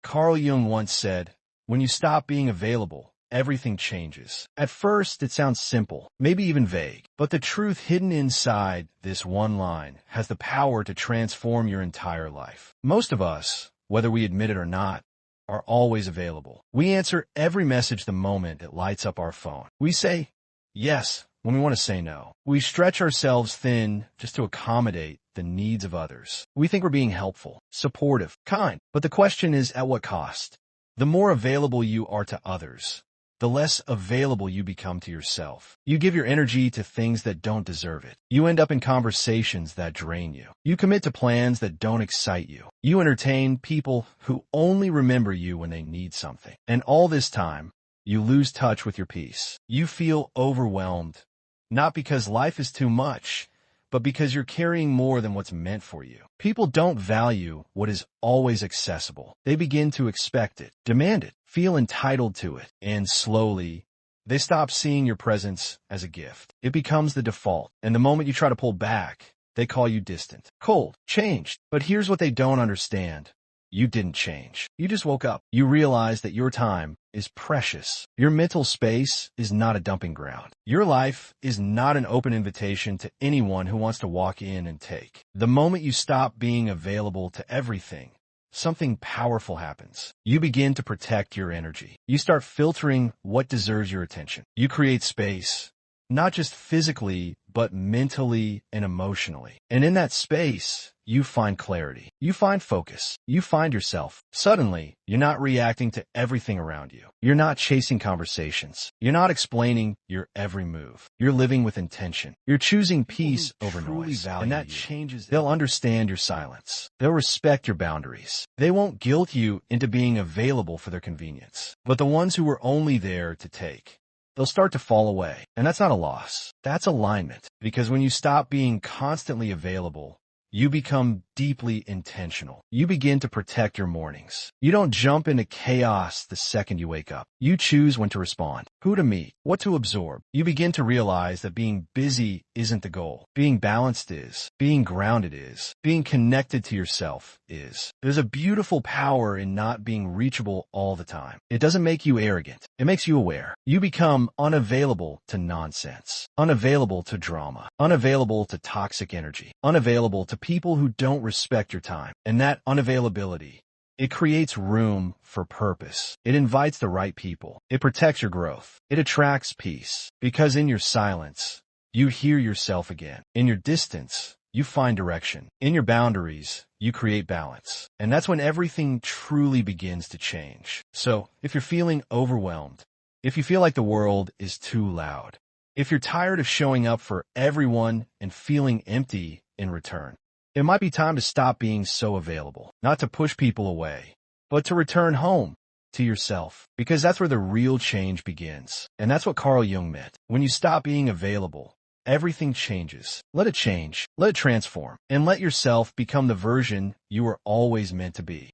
Carl Jung once said, "When you stop being available, everything changes." At first, it sounds simple, maybe even vague, but the truth hidden inside this one line has the power to transform your entire life. Most of us, whether we admit it or not, are always available. We answer every message the moment it lights up our phone. We say yes when we want to say no. We stretch ourselves thin just to accommodate the needs of others. We think we're being helpful, supportive, kind. But the question is, at what cost? The more available you are to others, the less available you become to yourself. You give your energy to things that don't deserve it. You end up in conversations that drain you. You commit to plans that don't excite you. You entertain people who only remember you when they need something. And all this time, you lose touch with your peace. You feel overwhelmed, not because life is too much, but because you're carrying more than what's meant for you. People don't value what is always accessible. They begin to expect it, demand it, feel entitled to it, and slowly, they stop seeing your presence as a gift. It becomes the default, and the moment you try to pull back, they call you distant, cold, changed. But here's what they don't understand. You didn't change. You just woke up. You realize that your time is precious. Your mental space is not a dumping ground. Your life is not an open invitation to anyone who wants to walk in and take. The moment you stop being available to everything, something powerful happens. You begin to protect your energy. You start filtering what deserves your attention. You create space, not just physically, but mentally and emotionally. And in that space, you find clarity. You find focus. You find yourself. Suddenly, you're not reacting to everything around you. You're not chasing conversations. You're not explaining your every move. You're living with intention. You're choosing peace over noise. And that changes. They'll understand your silence. They'll respect your boundaries. They won't guilt you into being available for their convenience. But the ones who were only there to take, they'll start to fall away. And that's not a loss. That's alignment. Because when you stop being constantly available, you become deeply intentional. You begin to protect your mornings. You don't jump into chaos the second you wake up. You choose when to respond, who to meet, what to absorb. You begin to realize that being busy isn't the goal. Being balanced is. Being grounded is. Being connected to yourself is. There's a beautiful power in not being reachable all the time. It doesn't make you arrogant. It makes you aware. You become unavailable to nonsense, unavailable to drama, unavailable to toxic energy, unavailable to people who don't respect your time. And that unavailability, it creates room for purpose. It invites the right people. It protects your growth. It attracts peace. Because in your silence, you hear yourself again. In your distance, you find direction. In your boundaries, you create balance. And that's when everything truly begins to change. So, if you're feeling overwhelmed, if you feel like the world is too loud, if you're tired of showing up for everyone and feeling empty in return, it might be time to stop being so available, not to push people away, but to return home to yourself, because that's where the real change begins. And that's what Carl Jung meant. When you stop being available, everything changes. Let it change, let it transform, and let yourself become the version you were always meant to be.